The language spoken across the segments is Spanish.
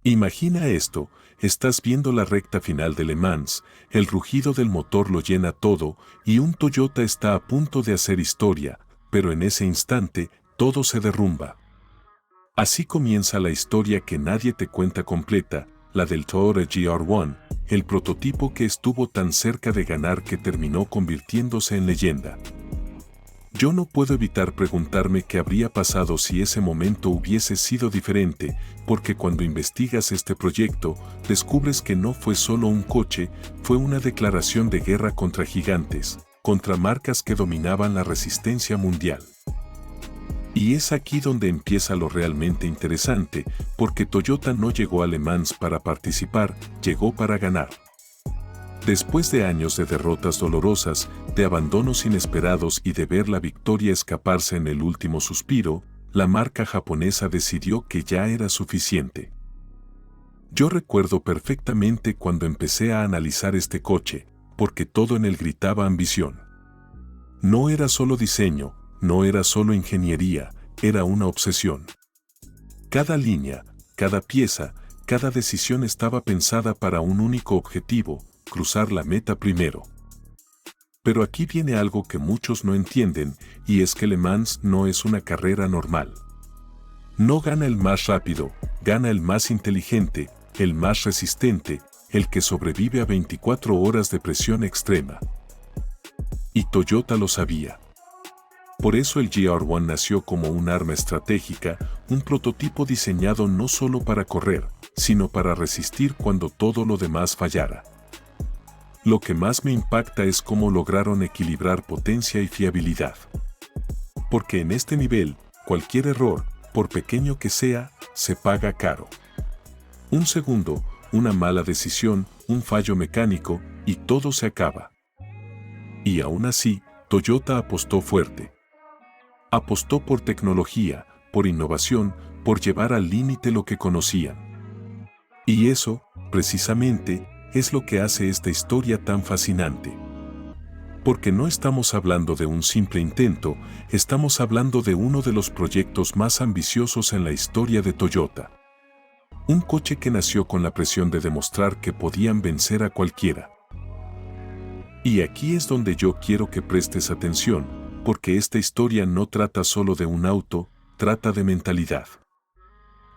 Imagina esto, estás viendo la recta final de Le Mans, el rugido del motor lo llena todo y un Toyota está a punto de hacer historia, pero en ese instante, todo se derrumba. Así comienza la historia que nadie te cuenta completa, la del Toyota GR1, el prototipo que estuvo tan cerca de ganar que terminó convirtiéndose en leyenda. Yo no puedo evitar preguntarme qué habría pasado si ese momento hubiese sido diferente, porque cuando investigas este proyecto, descubres que no fue solo un coche, fue una declaración de guerra contra gigantes, contra marcas que dominaban la resistencia mundial. Y es aquí donde empieza lo realmente interesante, porque Toyota no llegó a Le Mans para participar, llegó para ganar. Después de años de derrotas dolorosas, de abandonos inesperados y de ver la victoria escaparse en el último suspiro, la marca japonesa decidió que ya era suficiente. Yo recuerdo perfectamente cuando empecé a analizar este coche, porque todo en él gritaba ambición. No era solo diseño, no era solo ingeniería, era una obsesión. Cada línea, cada pieza, cada decisión estaba pensada para un único objetivo: cruzar la meta primero. Pero aquí viene algo que muchos no entienden, y es que Le Mans no es una carrera normal. No gana el más rápido, gana el más inteligente, el más resistente, el que sobrevive a 24 horas de presión extrema. Y Toyota lo sabía. Por eso el GR1 nació como un arma estratégica, un prototipo diseñado no solo para correr, sino para resistir cuando todo lo demás fallara. Lo que más me impacta es cómo lograron equilibrar potencia y fiabilidad. Porque en este nivel, cualquier error, por pequeño que sea, se paga caro. Un segundo, una mala decisión, un fallo mecánico, y todo se acaba. Y aún así, Toyota apostó fuerte. Apostó por tecnología, por innovación, por llevar al límite lo que conocían. Y eso, precisamente, es lo que hace esta historia tan fascinante. Porque no estamos hablando de un simple intento, estamos hablando de uno de los proyectos más ambiciosos en la historia de Toyota. Un coche que nació con la presión de demostrar que podían vencer a cualquiera. Y aquí es donde yo quiero que prestes atención, porque esta historia no trata solo de un auto, trata de mentalidad.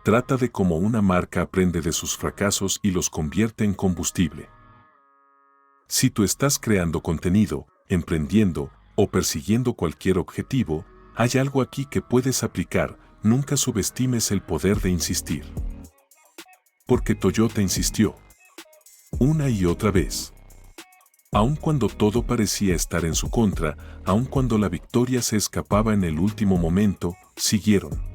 Trata de cómo una marca aprende de sus fracasos y los convierte en combustible. Si tú estás creando contenido, emprendiendo o persiguiendo cualquier objetivo, hay algo aquí que puedes aplicar. Nunca subestimes el poder de insistir. Porque Toyota insistió. Una y otra vez. Aun cuando todo parecía estar en su contra, aun cuando la victoria se escapaba en el último momento, siguieron.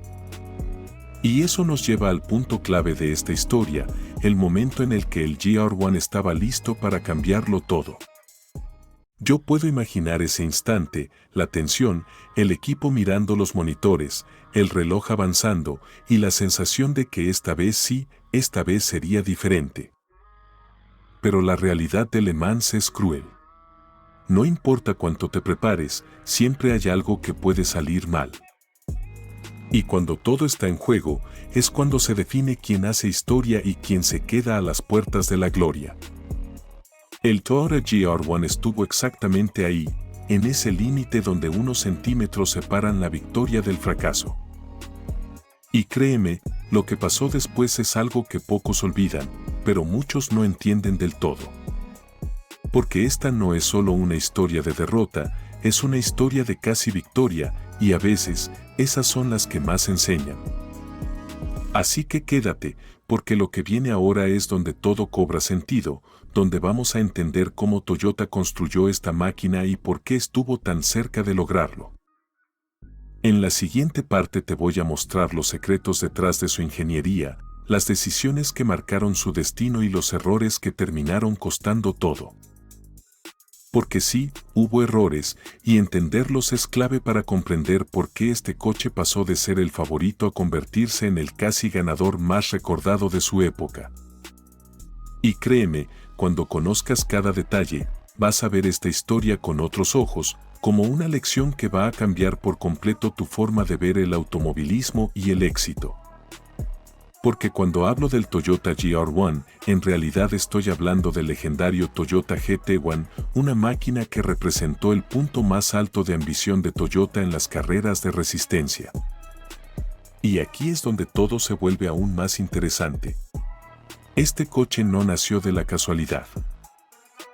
Y eso nos lleva al punto clave de esta historia, el momento en el que el GR1 estaba listo para cambiarlo todo. Yo puedo imaginar ese instante, la tensión, el equipo mirando los monitores, el reloj avanzando y la sensación de que esta vez sí, esta vez sería diferente. Pero la realidad de Le Mans es cruel. No importa cuánto te prepares, siempre hay algo que puede salir mal. Y cuando todo está en juego, es cuando se define quién hace historia y quién se queda a las puertas de la gloria. El Toyota GR1 estuvo exactamente ahí, en ese límite donde unos centímetros separan la victoria del fracaso. Y créeme, lo que pasó después es algo que pocos olvidan, pero muchos no entienden del todo. Porque esta no es solo una historia de derrota, es una historia de casi victoria, y a veces, esas son las que más enseñan. Así que quédate, porque lo que viene ahora es donde todo cobra sentido, donde vamos a entender cómo Toyota construyó esta máquina y por qué estuvo tan cerca de lograrlo. En la siguiente parte te voy a mostrar los secretos detrás de su ingeniería, las decisiones que marcaron su destino y los errores que terminaron costando todo. Porque sí, hubo errores, y entenderlos es clave para comprender por qué este coche pasó de ser el favorito a convertirse en el casi ganador más recordado de su época. Y créeme, cuando conozcas cada detalle, vas a ver esta historia con otros ojos, como una lección que va a cambiar por completo tu forma de ver el automovilismo y el éxito. Porque cuando hablo del Toyota GR1, en realidad estoy hablando del legendario Toyota GT1, una máquina que representó el punto más alto de ambición de Toyota en las carreras de resistencia. Y aquí es donde todo se vuelve aún más interesante. Este coche no nació de la casualidad.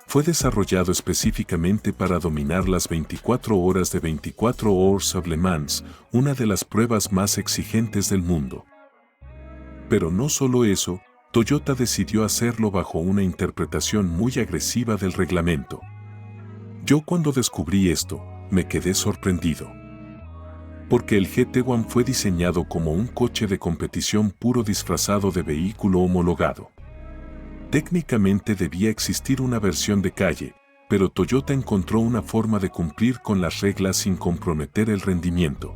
Fue desarrollado específicamente para dominar las 24 horas de 24 Hours of Le Mans, una de las pruebas más exigentes del mundo. Pero no solo eso, Toyota decidió hacerlo bajo una interpretación muy agresiva del reglamento. Yo cuando descubrí esto, me quedé sorprendido. Porque el GT1 fue diseñado como un coche de competición puro disfrazado de vehículo homologado. Técnicamente debía existir una versión de calle, pero Toyota encontró una forma de cumplir con las reglas sin comprometer el rendimiento.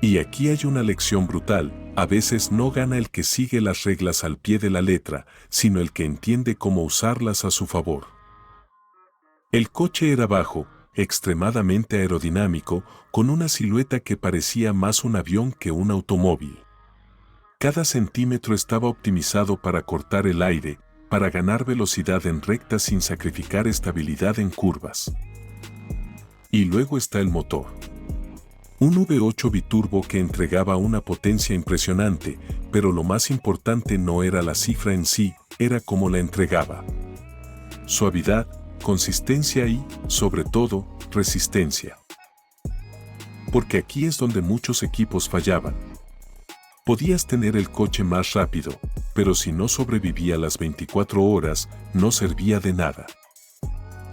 Y aquí hay una lección brutal. A veces no gana el que sigue las reglas al pie de la letra, sino el que entiende cómo usarlas a su favor. El coche era bajo, extremadamente aerodinámico, con una silueta que parecía más un avión que un automóvil. Cada centímetro estaba optimizado para cortar el aire, para ganar velocidad en rectas sin sacrificar estabilidad en curvas. Y luego está el motor. Un V8 biturbo que entregaba una potencia impresionante, pero lo más importante no era la cifra en sí, era cómo la entregaba. Suavidad, consistencia y, sobre todo, resistencia. Porque aquí es donde muchos equipos fallaban. Podías tener el coche más rápido, pero si no sobrevivía las 24 horas, no servía de nada.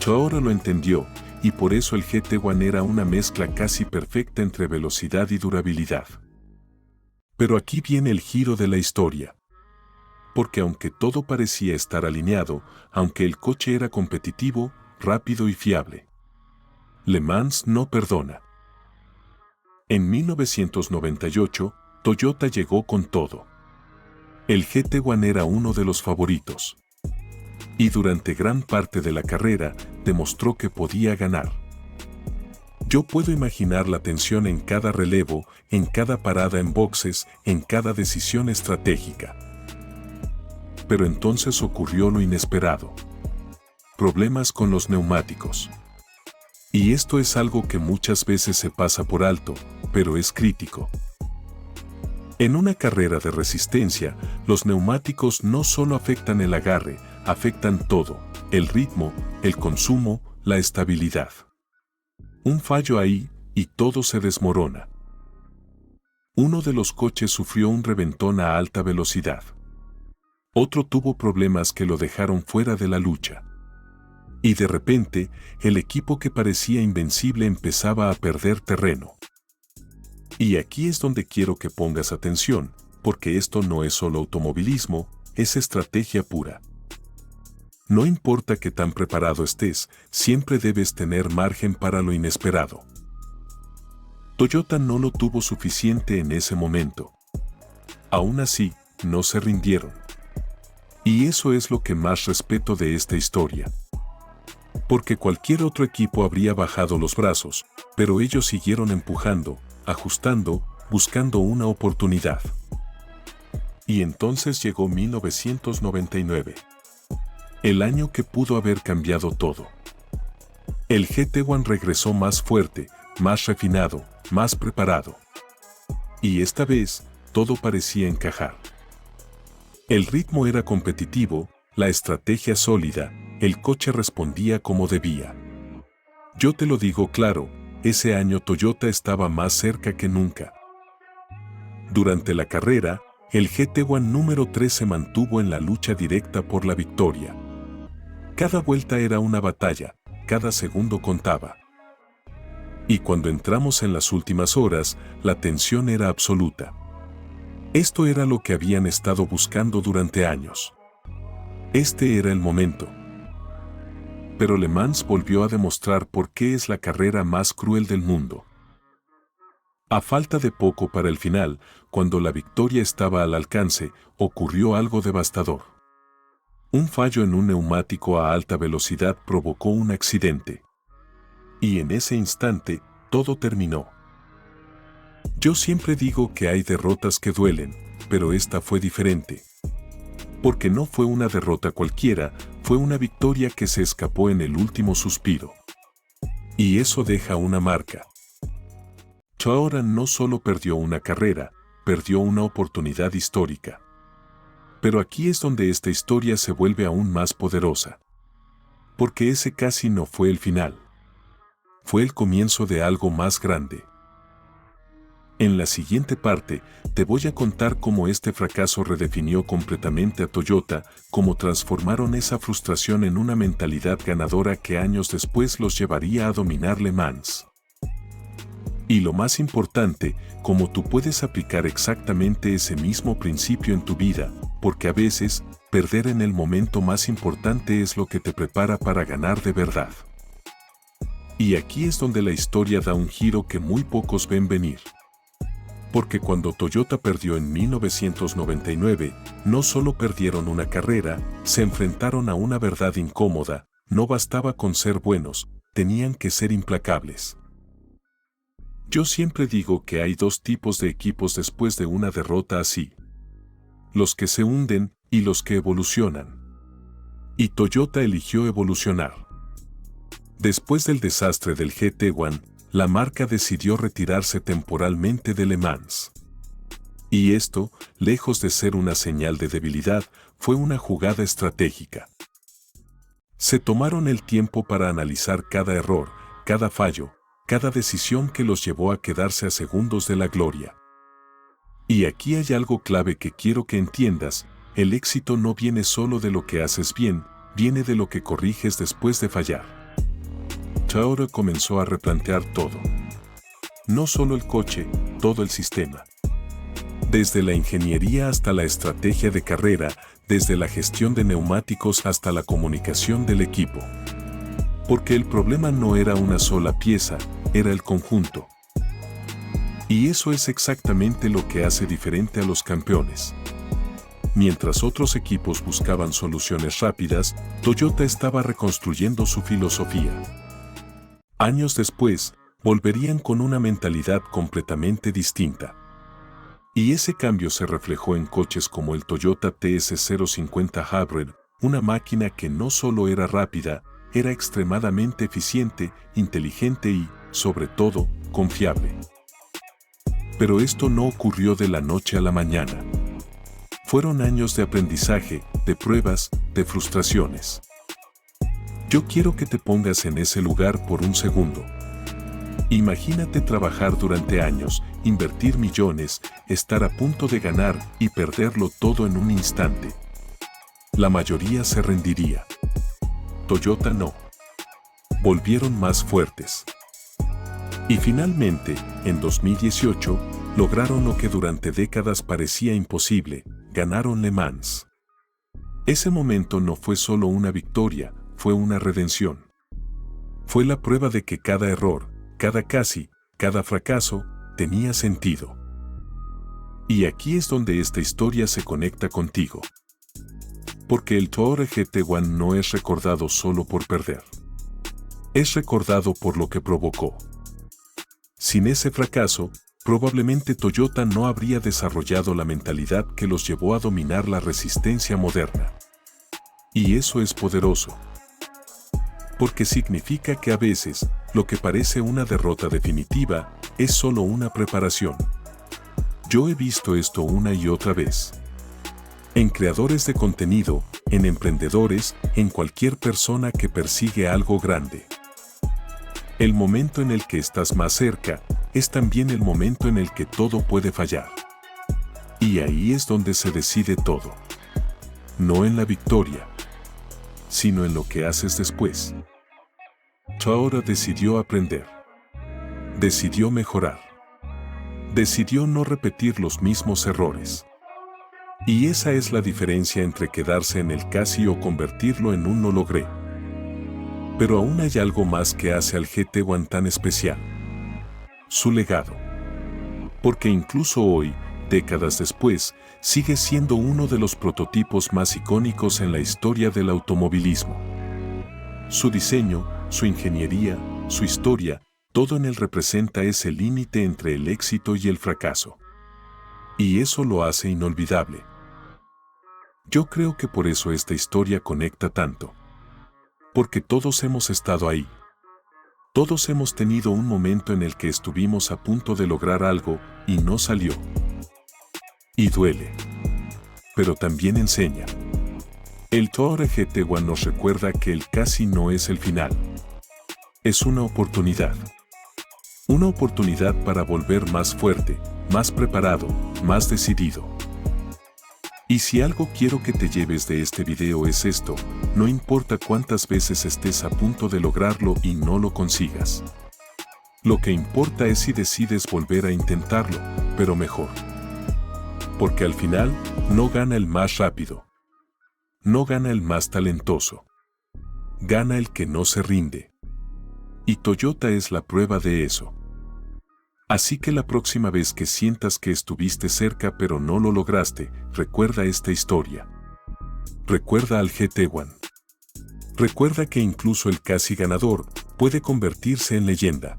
Ahora lo entendió, y por eso el GT1 era una mezcla casi perfecta entre velocidad y durabilidad. Pero aquí viene el giro de la historia. Porque aunque todo parecía estar alineado, aunque el coche era competitivo, rápido y fiable, Le Mans no perdona. En 1998, Toyota llegó con todo. El GT1 era uno de los favoritos. Y durante gran parte de la carrera, demostró que podía ganar. Yo puedo imaginar la tensión en cada relevo, en cada parada en boxes, en cada decisión estratégica. Pero entonces ocurrió lo inesperado. Problemas con los neumáticos. Y esto es algo que muchas veces se pasa por alto, pero es crítico. En una carrera de resistencia, los neumáticos no solo afectan el agarre, afectan todo, el ritmo, el consumo, la estabilidad. Un fallo ahí, y todo se desmorona. Uno de los coches sufrió un reventón a alta velocidad. Otro tuvo problemas que lo dejaron fuera de la lucha. Y de repente, el equipo que parecía invencible empezaba a perder terreno. Y aquí es donde quiero que pongas atención, porque esto no es solo automovilismo, es estrategia pura. No importa qué tan preparado estés, siempre debes tener margen para lo inesperado. Toyota no lo tuvo suficiente en ese momento. Aún así, no se rindieron. Y eso es lo que más respeto de esta historia. Porque cualquier otro equipo habría bajado los brazos, pero ellos siguieron empujando, ajustando, buscando una oportunidad. Y entonces llegó 1999. El año que pudo haber cambiado todo. El GT1 regresó más fuerte, más refinado, más preparado. Y esta vez, todo parecía encajar. El ritmo era competitivo, la estrategia sólida, el coche respondía como debía. Yo te lo digo claro, ese año Toyota estaba más cerca que nunca. Durante la carrera, el GT1 número 3 se mantuvo en la lucha directa por la victoria. Cada vuelta era una batalla, cada segundo contaba. Y cuando entramos en las últimas horas, la tensión era absoluta. Esto era lo que habían estado buscando durante años. Este era el momento. Pero Le Mans volvió a demostrar por qué es la carrera más cruel del mundo. A falta de poco para el final, cuando la victoria estaba al alcance, ocurrió algo devastador. Un fallo en un neumático a alta velocidad provocó un accidente. Y en ese instante, todo terminó. Yo siempre digo que hay derrotas que duelen, pero esta fue diferente. Porque no fue una derrota cualquiera, fue una victoria que se escapó en el último suspiro. Y eso deja una marca. Toyota no solo perdió una carrera, perdió una oportunidad histórica. Pero aquí es donde esta historia se vuelve aún más poderosa. Porque ese casi no fue el final. Fue el comienzo de algo más grande. En la siguiente parte, te voy a contar cómo este fracaso redefinió completamente a Toyota, cómo transformaron esa frustración en una mentalidad ganadora que años después los llevaría a dominar Le Mans. Y lo más importante, cómo tú puedes aplicar exactamente ese mismo principio en tu vida, porque a veces, perder en el momento más importante es lo que te prepara para ganar de verdad. Y aquí es donde la historia da un giro que muy pocos ven venir. Porque cuando Toyota perdió en 1999, no solo perdieron una carrera, se enfrentaron a una verdad incómoda, no bastaba con ser buenos, tenían que ser implacables. Yo siempre digo que hay dos tipos de equipos después de una derrota así. Los que se hunden y los que evolucionan. Y Toyota eligió evolucionar. Después del desastre del GT1, la marca decidió retirarse temporalmente de Le Mans. Y esto, lejos de ser una señal de debilidad, fue una jugada estratégica. Se tomaron el tiempo para analizar cada error, cada fallo, cada decisión que los llevó a quedarse a segundos de la gloria. Y aquí hay algo clave que quiero que entiendas: el éxito no viene solo de lo que haces bien, viene de lo que corriges después de fallar. Toyota comenzó a replantear todo. No solo el coche, todo el sistema. Desde la ingeniería hasta la estrategia de carrera, desde la gestión de neumáticos hasta la comunicación del equipo. Porque el problema no era una sola pieza, era el conjunto. Y eso es exactamente lo que hace diferente a los campeones. Mientras otros equipos buscaban soluciones rápidas, Toyota estaba reconstruyendo su filosofía. Años después, volverían con una mentalidad completamente distinta. Y ese cambio se reflejó en coches como el Toyota TS050 Hybrid, una máquina que no solo era rápida, era extremadamente eficiente, inteligente y, sobre todo, confiable. Pero esto no ocurrió de la noche a la mañana. Fueron años de aprendizaje, de pruebas, de frustraciones. Yo quiero que te pongas en ese lugar por un segundo. Imagínate trabajar durante años, invertir millones, estar a punto de ganar y perderlo todo en un instante. La mayoría se rendiría. Toyota no. Volvieron más fuertes. Y finalmente, en 2018, lograron lo que durante décadas parecía imposible: ganaron Le Mans. Ese momento no fue solo una victoria, fue una redención. Fue la prueba de que cada error, cada fracaso, tenía sentido. Y aquí es donde esta historia se conecta contigo. Porque el Toyota GT1 no es recordado solo por perder. Es recordado por lo que provocó. Sin ese fracaso, probablemente Toyota no habría desarrollado la mentalidad que los llevó a dominar la resistencia moderna. Y eso es poderoso. Porque significa que a veces, lo que parece una derrota definitiva, es solo una preparación. Yo he visto esto una y otra vez. En creadores de contenido, en emprendedores, en cualquier persona que persigue algo grande. El momento en el que estás más cerca, es también el momento en el que todo puede fallar. Y ahí es donde se decide todo. No en la victoria, sino en lo que haces después. Toyota decidió aprender. Decidió mejorar. Decidió no repetir los mismos errores. Y esa es la diferencia entre quedarse en el casi o convertirlo en un no logré. Pero aún hay algo más que hace al GT1 tan especial. Su legado. Porque incluso hoy, décadas después, sigue siendo uno de los prototipos más icónicos en la historia del automovilismo. Su diseño, su ingeniería, su historia, todo en él representa ese límite entre el éxito y el fracaso. Y eso lo hace inolvidable. Yo creo que por eso esta historia conecta tanto. Porque todos hemos estado ahí. Todos hemos tenido un momento en el que estuvimos a punto de lograr algo y no salió. Y duele. Pero también enseña. El Toore GT1 nos recuerda que el casi no es el final. Es una oportunidad. Una oportunidad para volver más fuerte, más preparado, más decidido. Y si algo quiero que te lleves de este video es esto, no importa cuántas veces estés a punto de lograrlo y no lo consigas. Lo que importa es si decides volver a intentarlo, pero mejor. Porque al final, no gana el más rápido. No gana el más talentoso. Gana el que no se rinde. Y Toyota es la prueba de eso. Así que la próxima vez que sientas que estuviste cerca pero no lo lograste, recuerda esta historia. Recuerda al GT1. Recuerda que incluso el casi ganador puede convertirse en leyenda.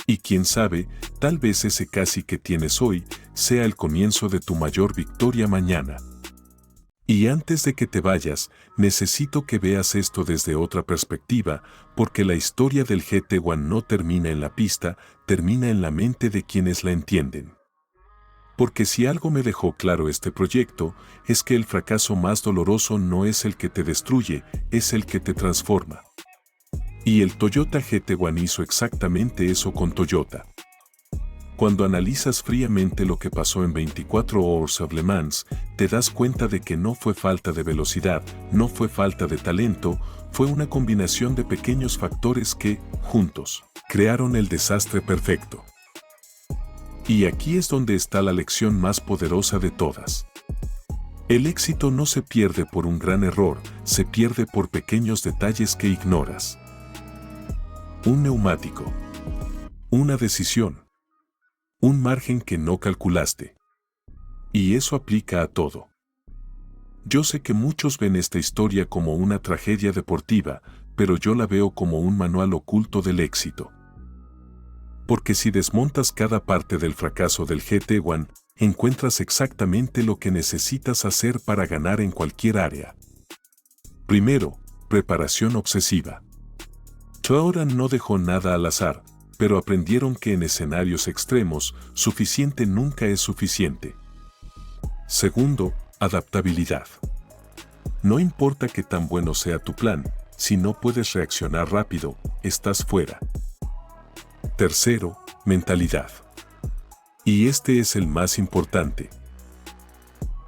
Y quién sabe, tal vez ese casi que tienes hoy sea el comienzo de tu mayor victoria mañana. Y antes de que te vayas, necesito que veas esto desde otra perspectiva, porque la historia del GT1 no termina en la pista, termina en la mente de quienes la entienden. Porque si algo me dejó claro este proyecto, es que el fracaso más doloroso no es el que te destruye, es el que te transforma. Y el Toyota GT1 hizo exactamente eso con Toyota. Cuando analizas fríamente lo que pasó en 24 Hours of Le Mans, te das cuenta de que no fue falta de velocidad, no fue falta de talento, fue una combinación de pequeños factores que, juntos, crearon el desastre perfecto. Y aquí es donde está la lección más poderosa de todas. El éxito no se pierde por un gran error, se pierde por pequeños detalles que ignoras. Un neumático. Una decisión. Un margen que no calculaste. Y eso aplica a todo. Yo sé que muchos ven esta historia como una tragedia deportiva, pero yo la veo como un manual oculto del éxito. Porque si desmontas cada parte del fracaso del GT1, encuentras exactamente lo que necesitas hacer para ganar en cualquier área. Primero, preparación obsesiva. Toyota no dejó nada al azar, pero aprendieron que en escenarios extremos, suficiente nunca es suficiente. Segundo, adaptabilidad. No importa qué tan bueno sea tu plan, si no puedes reaccionar rápido, estás fuera. Tercero, mentalidad. Y este es el más importante.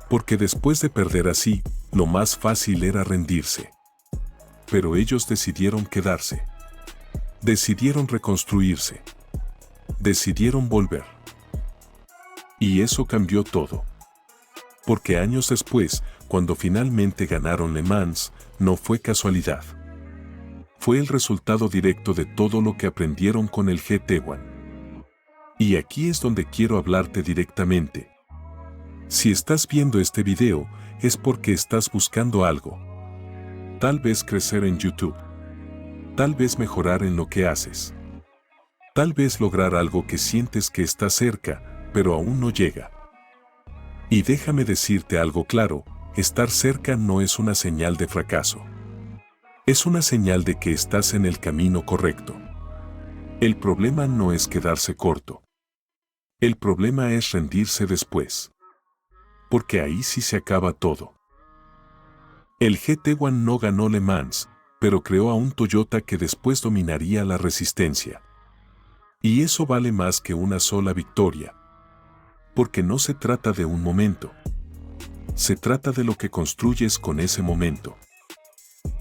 Porque después de perder así, lo más fácil era rendirse. Pero ellos decidieron quedarse. Decidieron reconstruirse. Decidieron volver. Y eso cambió todo. Porque años después, cuando finalmente ganaron Le Mans, no fue casualidad. Fue el resultado directo de todo lo que aprendieron con el GT1. Y aquí es donde quiero hablarte directamente. Si estás viendo este video, es porque estás buscando algo. Tal vez crecer en YouTube. Tal vez mejorar en lo que haces. Tal vez lograr algo que sientes que está cerca, pero aún no llega. Y déjame decirte algo claro, estar cerca no es una señal de fracaso. Es una señal de que estás en el camino correcto. El problema no es quedarse corto. El problema es rendirse después. Porque ahí sí se acaba todo. El GT1 no ganó Le Mans, pero creó a un Toyota que después dominaría la resistencia. Y eso vale más que una sola victoria. Porque no se trata de un momento. Se trata de lo que construyes con ese momento.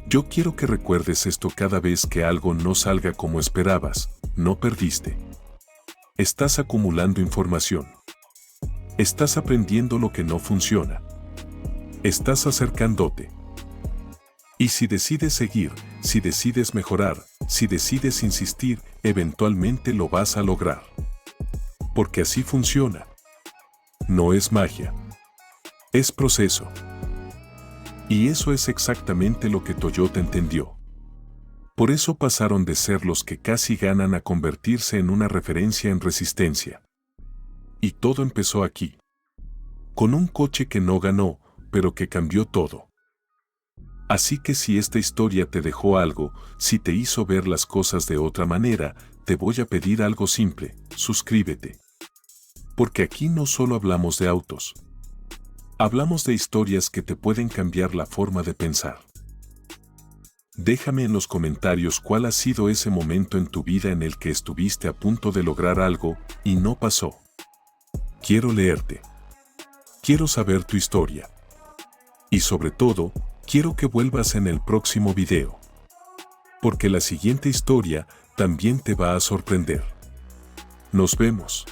Yo quiero que recuerdes esto cada vez que algo no salga como esperabas, no perdiste. Estás acumulando información. Estás aprendiendo lo que no funciona. Estás acercándote. Y si decides seguir, si decides mejorar, si decides insistir, eventualmente lo vas a lograr. Porque así funciona. No es magia. Es proceso. Y eso es exactamente lo que Toyota entendió. Por eso pasaron de ser los que casi ganan a convertirse en una referencia en resistencia. Y todo empezó aquí. Con un coche que no ganó, pero que cambió todo. Así que si esta historia te dejó algo, si te hizo ver las cosas de otra manera, te voy a pedir algo simple: suscríbete. Porque aquí no solo hablamos de autos. Hablamos de historias que te pueden cambiar la forma de pensar. Déjame en los comentarios cuál ha sido ese momento en tu vida en el que estuviste a punto de lograr algo y no pasó. Quiero leerte. Quiero saber tu historia. Y sobre todo, quiero que vuelvas en el próximo video. Porque la siguiente historia también te va a sorprender. Nos vemos.